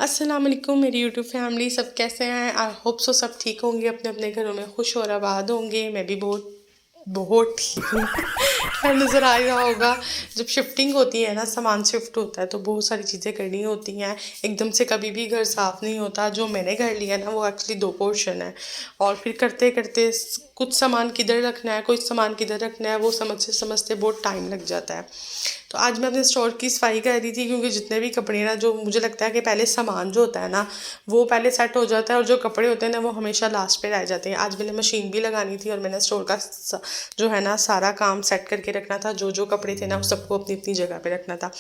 अस्सलाम वालेकुम मेरी यूट्यूब फैमिली, सब कैसे हैं? आई होप सो सब ठीक होंगे, अपने अपने घरों में खुश और आबाद होंगे। मैं भी बहुत बहुत ठीक हूँ। खैर, नज़र आ ही रहा होगा, जब शिफ्टिंग होती है ना, सामान शिफ्ट होता है तो बहुत सारी चीज़ें करनी होती हैं। एकदम से कभी भी घर साफ़ नहीं होता। जो मैंने घर लिया ना, वो एक्चुअली 2 पोर्शन है, और फिर करते करते कुछ सामान किधर रखना है, कुछ सामान किधर रखना है, वो समझते समझते बहुत टाइम लग जाता है। तो आज मैं अपने स्टोर की सफाई कर रही थी, क्योंकि जितने भी कपड़े ना, जो मुझे लगता है कि पहले सामान जो होता है ना, वो पहले सेट हो जाता है, और जो कपड़े होते हैं ना, वो हमेशा लास्ट पे रह जाते हैं। आज मैंने मशीन भी लगानी थी, और मैंने स्टोर का जो है ना सारा काम सेट करके रखना था। जो जो कपड़े थे ना, वो सबको अपनी अपनी जगह पे रखना था।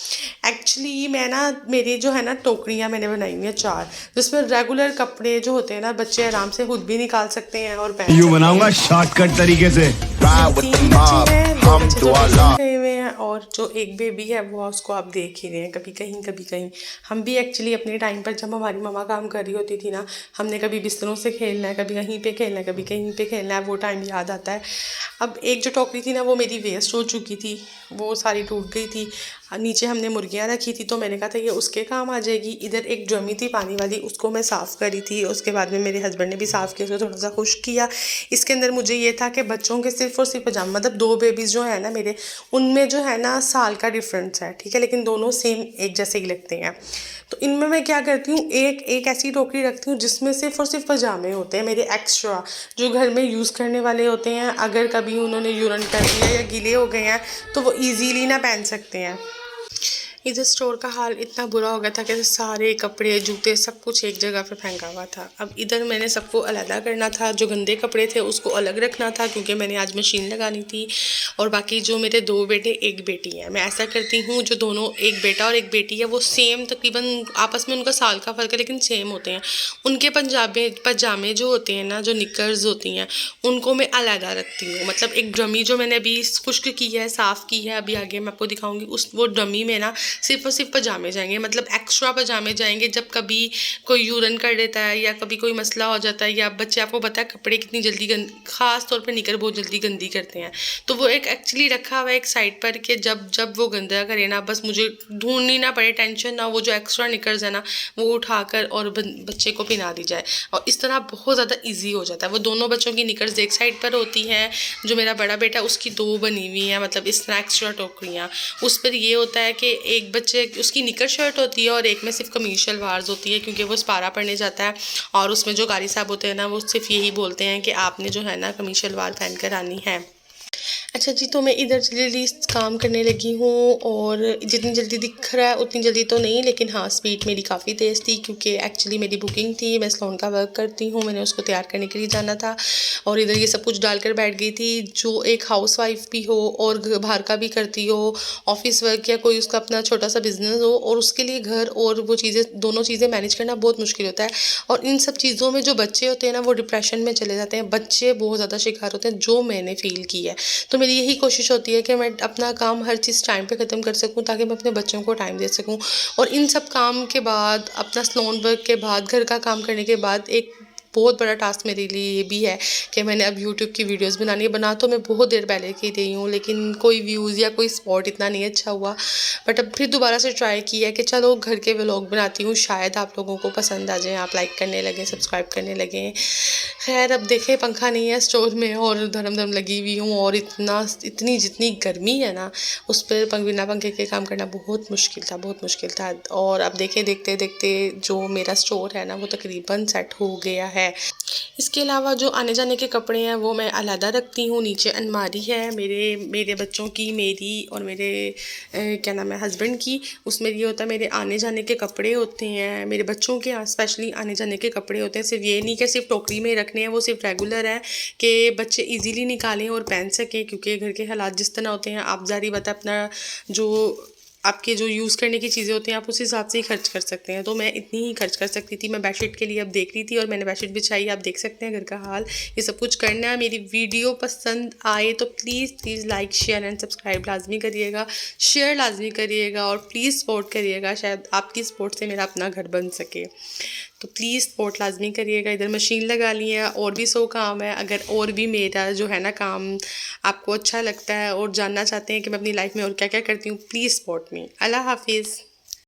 एक्चुअली मैं ना, मेरी जो है ना टोकरियाँ मैंने बनाई हुई हैं 4, जिसमें रेगुलर कपड़े जो होते हैं ना, बच्चे आराम से खुद भी निकाल सकते हैं और पहन यूं सकते बनाऊंगा हैं। शॉर्टकट तरीके से। 3 बच्चे हैं, 2 बच्चे तो ट्यूशन गए हुए हैं, और जो एक बेबी है वो उसको आप देख ही रहे हैं, कभी कहीं कभी कहीं। हम भी एक्चुअली अपने टाइम पर, जब हमारी मम्मा काम कर रही होती थी ना, हमने कभी बिस्तरों से खेलना है, कभी कहीं पे खेलना है, कभी कहीं पे खेलना है, वो टाइम याद आता है। अब एक जो टोकरी थी ना, वो मेरी वेस्ट हो चुकी थी, वो सारी टूट गई थी। नीचे हमने मुर्गियाँ रखी थी, तो मैंने कहा था ये उसके काम आ जाएगी। इधर एक ड्रमी थी पानी वाली, उसको मैं साफ़ करी थी, उसके बाद में मेरे हस्बैंड ने भी साफ़ किया, उसको थोड़ा सा खुश्क किया। इसके अंदर मुझे ये था कि बच्चों के सिर्फ और सिर्फ पजामा, मतलब 2 बेबीज़ जो है ना मेरे, उनमें जो है ना साल का डिफरेंस है, ठीक है, लेकिन दोनों सेम एक जैसे ही लगते हैं। तो इनमें मैं क्या करती हूँ, एक एक ऐसी टोकरी रखती हूँ जिसमें सिर्फ और सिर्फ पजामे होते हैं मेरे एक्स्ट्रा, जो घर में यूज़ करने वाले होते हैं। अगर कभी उन्होंने यूरन कर दिया या गीले हो गए हैं, तो वो ईजीली ना पहन सकते हैं। इधर स्टोर का हाल इतना बुरा हो गया था कि सारे कपड़े, जूते, सब कुछ एक जगह पे फेंका हुआ था। अब इधर मैंने सबको अलग करना था, जो गंदे कपड़े थे उसको अलग रखना था, क्योंकि मैंने आज मशीन लगानी थी। और बाकी जो मेरे 2 बेटे 1 बेटी है, मैं ऐसा करती हूँ, जो दोनों, एक बेटा और एक बेटी है, वो सेम तकरीबन, आपस में उनका साल का फ़र्क है लेकिन सेम होते हैं। उनके पजामे जो होते हैं ना, जो निकर्स होती हैं, उनको मैं अलग रखती हूँ। मतलब एक ड्रमी जो मैंने अभी खुश्क की है, साफ़ की है, अभी आगे मैं आपको दिखाऊंगी, उस वो ड्रमी में ना सिर्फ और सिर्फ पजामे जाएंगे, मतलब एक्स्ट्रा पजामे जाएंगे। जब कभी कोई यूरन कर देता है या कभी कोई मसला हो जाता है, या बच्चे, आपको पता है कपड़े कितनी जल्दी ख़ास तौर पे निकर बहुत जल्दी गंदी करते हैं, तो वो एक एक्चुअली रखा हुआ है एक साइड पर, कि जब जब वो गंदा करे ना, बस मुझे ढूंढनी ना पड़े, टेंशन ना, वो जो एक्स्ट्रा निकर्स है ना, वो उठाकर और बच्चे को पहना दी जाए। और इस तरह बहुत ज़्यादा ईजी हो जाता है। वो दोनों बच्चों की निकर्स एक साइड पर होती हैं। जो मेरा बड़ा बेटा, उसकी 2 बनी हुई हैं, मतलब इस तरह एक्स्ट्रा टोकरियाँ। उस पर ये होता है कि एक बच्चे, उसकी निकर शर्ट होती है, और एक में सिर्फ कमीज शलवार्स होती है, क्योंकि वो सपारा पढ़ने जाता है, और उसमें जो कारी साहब होते हैं ना, वो सिर्फ यही बोलते हैं कि आपने जो है ना कमीज शलवार पहन कर आनी है। अच्छा जी, तो मैं इधर जल्दी काम करने लगी हूँ, और जितनी जल्दी दिख रहा है उतनी जल्दी तो नहीं, लेकिन हाँ, स्पीड मेरी काफ़ी तेज़ थी, क्योंकि एक्चुअली मेरी बुकिंग थी। मैं सलोन का वर्क करती हूँ, मैंने उसको तैयार करने के लिए जाना था, और इधर ये सब कुछ डालकर बैठ गई थी। जो एक हाउसवाइफ भी हो और बाहर का भी करती हो, ऑफिस वर्क या कोई उसका अपना छोटा सा बिजनेस हो, और उसके लिए घर और वो चीज़ें, दोनों चीज़ें मैनेज करना बहुत मुश्किल होता है। और इन सब चीज़ों में जो बच्चे होते हैं ना, वो डिप्रेशन में चले जाते हैं। बच्चे बहुत ज़्यादा शिकार होते हैं, जो मैंने फील की है। तो मेरी यही कोशिश होती है कि मैं अपना काम हर चीज़ टाइम पे ख़त्म कर सकूं, ताकि मैं अपने बच्चों को टाइम दे सकूं। और इन सब काम के बाद, अपना सलोन वर्क के बाद, घर का काम करने के बाद, एक बहुत बड़ा टास्क मेरे लिए ये भी है कि मैंने अब यूट्यूब की वीडियोस बनानी है। बना तो मैं बहुत देर पहले की रही हूँ, लेकिन कोई व्यूज़ या कोई सपोर्ट इतना नहीं अच्छा हुआ। बट अब फिर दोबारा से ट्राई किया कि चलो घर के व्लॉग बनाती हूँ, शायद आप लोगों को पसंद आ जाए, आप लाइक करने लगें, सब्सक्राइब करने लगें। खैर, अब देखें, पंखा नहीं है स्टोर में, और धर्म धर्म लगी हुई हूँ, और इतनी जितनी गर्मी है ना, उस पर बिना पंखे के काम करना बहुत मुश्किल था, बहुत मुश्किल था। और अब देखें, देखते देखते जो मेरा स्टोर है ना, वो तकरीबन सेट हो गया है। इसके अलावा जो आने जाने के कपड़े हैं, वो मैं अलहदा रखती हूँ। नीचे अलमारी है मेरे मेरे बच्चों की, मेरी और मेरे क्या नाम है, हस्बैंड की। उसमें ये होता है, मेरे आने जाने के कपड़े होते हैं, मेरे बच्चों के स्पेशली आने जाने के कपड़े होते हैं। सिर्फ ये नहीं कि सिर्फ टोकरी में रखने हैं, वो सिर्फ रेगुलर है कि बच्चे इजीली निकालें और पहन सकें, क्योंकि घर के हालात जिस तरह होते हैं, आप जारी बात है, अपना जो आपके जो यूज़ करने की चीज़ें होती हैं, आप उस हिसाब से ही खर्च कर सकते हैं। तो मैं इतनी ही खर्च कर सकती थी। मैं बेडशीट के लिए अब देख रही थी, और मैंने बेडशीट बिछाई, आप देख सकते हैं घर का हाल। ये सब कुछ करना है। मेरी वीडियो पसंद आए तो please please like, share and subscribe लाजमी करिएगा, शेयर लाजमी करिएगा, और प्लीज़ सपोर्ट करिएगा। शायद आपकी सपोर्ट से मेरा अपना घर बन सके, तो प्लीज़ सपोर्ट लाजमी करिएगा। इधर मशीन लगा ली है, और भी 100 काम है। अगर और भी मेरा जो है ना काम आपको अच्छा लगता है, और जानना चाहते हैं कि मैं अपनी लाइफ में और क्या क्या करती हूँ, प्लीज़ सपोर्ट मी। अल्लाह हाफिज़।